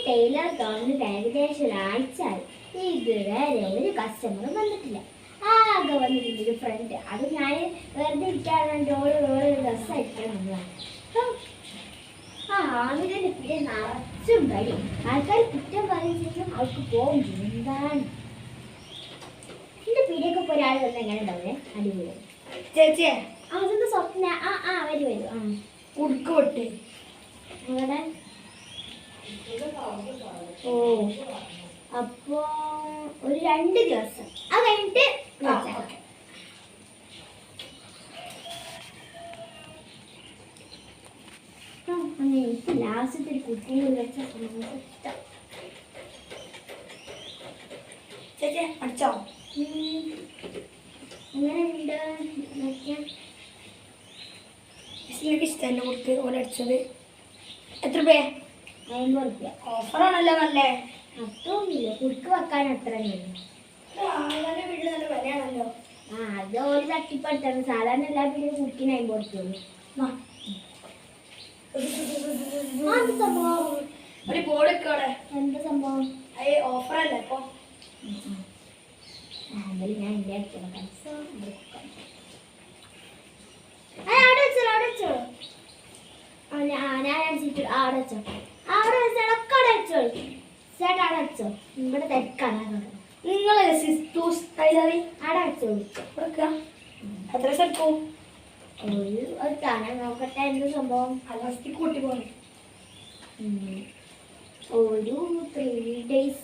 Taylor തുറന്നിട്ട് ഏകദേശം ഒരാഴ്ചയായി. ഇതുവരെ ഒരു കസ്റ്റമർ വന്നിട്ടില്ല. ആകെ വന്നിട്ടുണ്ട് ഒരു ഫ്രണ്ട്. അത് ഞാൻ വെറുതെ ഇരിക്കാറുണ്ട്. ഓരോ ഡ്രസ്സ് അടിക്കണം. ആമിതന്റെ പിന്നെ നിറച്ചും കടി. ആൾക്കാർ കുറ്റം പറയുമ്പോഴും അവൾക്ക് പോകും. എന്താണ് എന്റെ പീടിയൊക്കെ ഇപ്പൊ ഒരാൾ വന്ന് എങ്ങനെ ഉണ്ടാവേ? അടിപൊളി ചേച്ചിയെ അതൊന്ന് സ്വപ്ന. വരും ഉടുക്ക് പൊട്ട് അവിടെ. ഓ അപ്പോ ഒരു 2 ദിവസം അത് കഴിഞ്ഞിട്ട് എനിക്ക് ലാസ്റ്റത്തെ ഒരു കുട്ടിയെ വെച്ച ഇഷ്ടം. ചേച്ചി അടിച്ചോ? എങ്ങനെയുണ്ട്? നിങ്ങൾക്ക് ഇഷ്ടമല്ലേ കൊടുത്ത് ഓരടിച്ചത്? എത്ര രൂപ? 50 റുപ്യ. ഓഫറാണല്ലോ നല്ലേ. അത്രയൊന്നുമില്ല. കുടുക്ക് വെക്കാൻ അത്ര വീട്ടിൽ നല്ല വിലയാണല്ലോ. അത് ഒരു തട്ടിപ്പടുത്താണ്. സാധാരണ എല്ലാ വീട്ടിലും കുടുക്കിന് 50 റുപ്യ. ഒരു ബോർഡ് വെക്കോടെ. എന്താ സംഭവം? ഓഫറല്ലേ അപ്പൊ? ഞാൻ ഇല്ലേ ഇവിടെ തിരക്കാണ്. നിങ്ങൾ എത്ര സ്ഥലത്തും ഒരു കാണാൻ നോക്കട്ടെ എന്ത് സംഭവം. അലാസ്റ്റി കൂട്ടി പോണേ ഒരു 3 days.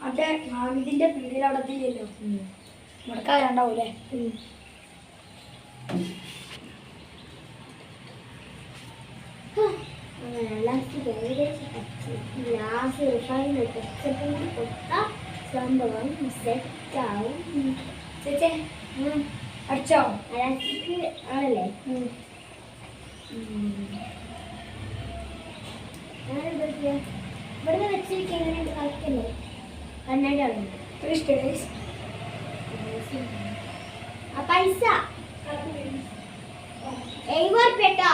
അതെ മാമിതിന്റെ പീടിയിൽ അവിടെ എത്തിയില്ലല്ലോ. മുടക്കാണ്ടാവൂലേ? സംഭവം സെറ്റാവും. ചേച്ചേ അടിച്ചോ? അലാസ്റ്റിക് ആണല്ലേ? ഇവിടെ വെച്ചിരിക്കുക എങ്ങനെയുണ്ട്? കളിക്കല്ലേ? കണ്ണാടി ആളുണ്ട്. ആ പൈസ 70 റുപ്യ കേട്ടോ.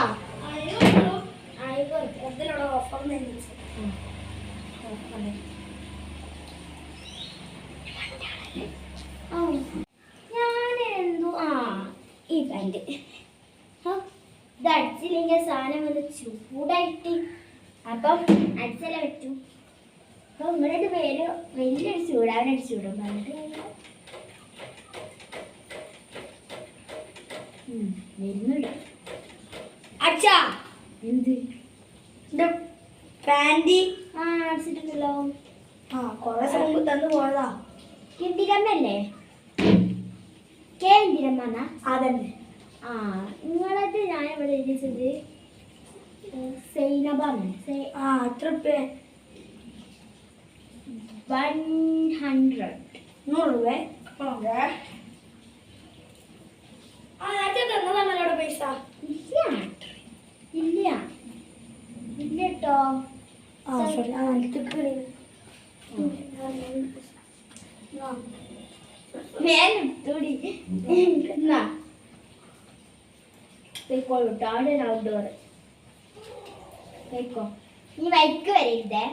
50 ഓഫർ ഞാനെന്തോ ഈ പാൻറ് ഇത് അടിച്ചില്ലെങ്കിൽ സാധനം വന്ന് ചൂടായിട്ട് അപ്പം അടിച്ചല്ലേ പറ്റും. അപ്പൊ നിങ്ങളുടെ പേര് വലിയൊരു ചൂടാവനടിച്ചു വിടും. പറഞ്ഞിട്ട് വരുന്നുണ്ട്. അച്ഛാ എന്ത് പാൻറ് അടിച്ചിട്ടുണ്ടല്ലോ. കൊറേ മുമ്പ് തന്നു പോയതാ. ഇന്ദിരമ്മല്ലേ? കെ ഇന്ദിരമ്മ. അതന്നെ. നിങ്ങളത് ഞാൻ ഇവിടെ എഴുതിച്ചത് സൈനബാണ്. എത്ര രൂപ? 100. 100 രൂപ. തന്നതാണല്ലോ പൈസ. ഇല്ല കേട്ടോ. ഔട്ട്ഡോർ പോയിക്കോ. നീ വൈക്ക് വരരുതേ.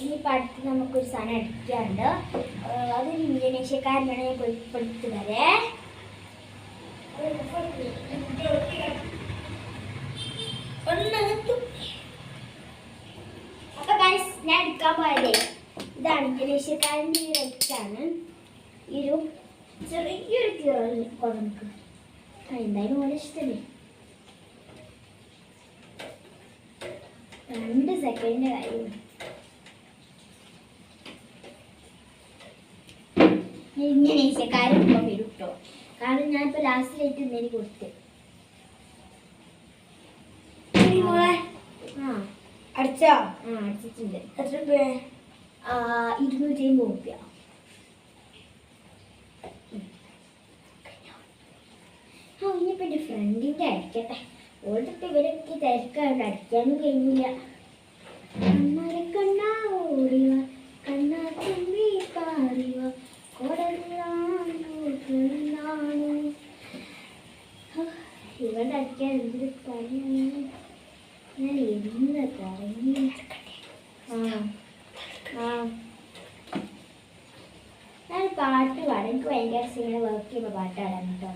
ഈ പടത്ത് നമുക്കൊരു സാധനം അടിക്കാറുണ്ട്. അതൊരു ഇന്തോനേഷ്യക്കാരനാണ്. ഞാൻ പൊളിപ്പെടുത്തു വരെ. അപ്പൊ ഗൈസ് ഞാൻ എടുക്കാൻ പോയതേ ഇതാണ്. ഇന്തോനേഷ്യക്കാരൻ്റെ ഈ വെച്ചാണ് ഈ ഒരു ചെറിയൊരു കീറൽ കൊടുക്കും. എന്തായാലും വളരെ ഇഷ്ടമല്ലേ. 2 സെക്കൻഡിന്റെ കാര്യം. ഇന്തോനേഷ്യക്കാരൻ ഇപ്പൊ വരും കേട്ടോ. കാരണം ഞാനിപ്പോ ലാസ്റ്റിലായിട്ട് ഇന്നലെ കൊടുത്ത്. അടിച്ചാ? അടിച്ചിട്ടുണ്ട്. എത്ര രൂപ? 250 രൂപ. ഇനിയിപ്പോ എന്റെ ഫ്രണ്ടിന്റെ അടിക്കട്ടെ. ഓടിട്ട് ഇവരൊക്കെ തിരക്കാണ്ട് അടിക്കാനും കഴിഞ്ഞില്ല. കണ്ണാ ഓടിവ കണ്ണാ തുമ്പി പാറിവ കൊടലാണ് ഇവന്റെ അടിക്കാൻ എന്തൊരു പണിയാണ്. ഞാൻ എന്ന് പറഞ്ഞു. ഞാൻ പാട്ട് പാടാം. എനിക്ക് ഭയങ്കര ഇങ്ങനെ വർക്ക് ചെയ്യുമ്പോൾ പാട്ട് പാടാൻ കേട്ടോ.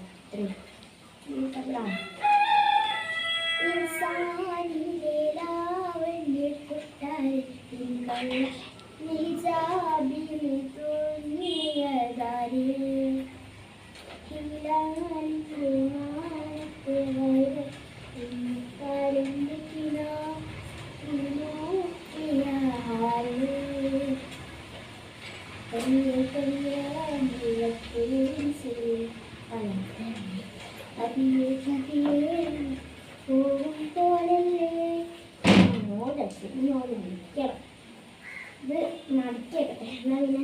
ഇത് മടക്കിയേക്കട്ടെ എന്നാ പിന്നെ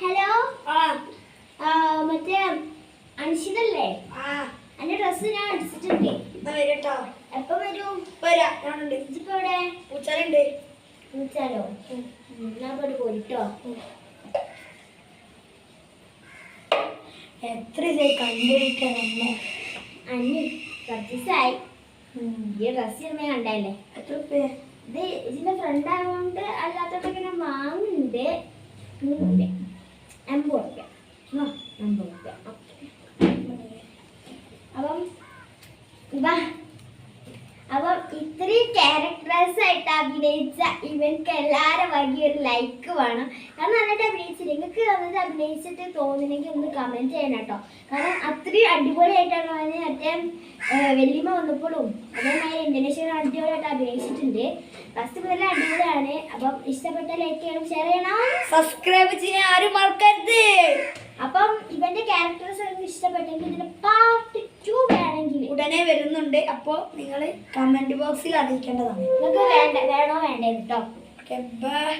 ഹലോ മറ്റേ അൻഷിതല്ലേ? എന്റെ ഡ്രസ്സ് ഞാൻ അടിച്ചിട്ടുണ്ട്. വരട്ടോ. എപ്പോ വരും? വരാ. ഞാനുണ്ട്. ഇപ്പൊ എവിടെ? പൂച്ചാലുണ്ട്. പൂച്ചാലോ? എന്നാ പോയിട്ട് പോയിട്ടോ. എത്ര കണ്ടിരിക്കണല്ലേ? അഞ്ഞ് കുറച്ച് ദിവസമായി. ഈ ഡ്രസ്സ് ഇടുമ്പോ കണ്ടല്ലേ? എത്ര രൂപ? ഇത് ഇതിന്റെ ഫ്രണ്ട് ആയതുകൊണ്ട് അല്ലാത്തതൊക്കെ ഞാൻ വാങ്ങുന്നുണ്ട്. 100 രൂപ, 50 രൂപ, 50 രൂപ. അപ്പം ഇത്രയും ക്യാരക്ടേഴ്സ് ആയിട്ട് അഭിനയിച്ച ഇവർക്ക് എല്ലാവരും വലിയൊരു ലൈക്ക് വേണം. കാരണം നന്നായിട്ട് അഭിനയിച്ചില്ല. നിങ്ങൾക്ക് നന്നായിട്ട് അഭിനയിച്ചിട്ട് തോന്നുന്നെങ്കിൽ ഒന്ന് കമൻറ്റ് ചെയ്യണം കേട്ടോ. കാരണം അത്രയും അടിപൊളിയായിട്ടാണ് അവന് മറ്റേ വെല്ലിമ വന്നപ്പോഴും അതേമാതിരി ഇന്തോനേഷ്യൻ അടിപൊളിയായിട്ട് അഭിനയിച്ചിട്ടുണ്ട്. ഫസ്റ്റ് മുതൽ അടിപൊളിയാണ്. അപ്പം ഇഷ്ടപ്പെട്ട ലൈക്ക് ചെയ്യണം, ഷെയർ ചെയ്യണം, സബ്സ്ക്രൈബ് ചെയ്യാൻ ആരും മറക്കരുത്. അപ്പം ഇവന്റെ ക്യാരക്ടേഴ്സ് ഇഷ്ടപ്പെട്ടെങ്കിൽ ഇതിന് പാർട്ട് 2 വേണമെങ്കിൽ ഉടനെ വരുന്നുണ്ട്. അപ്പോൾ നിങ്ങൾ കമന്റ് ബോക്സിൽ അറിയിക്കേണ്ടതാണ്. നിങ്ങൾക്ക് വേണോ വേണ്ടേ കേട്ടോ. Okay bye.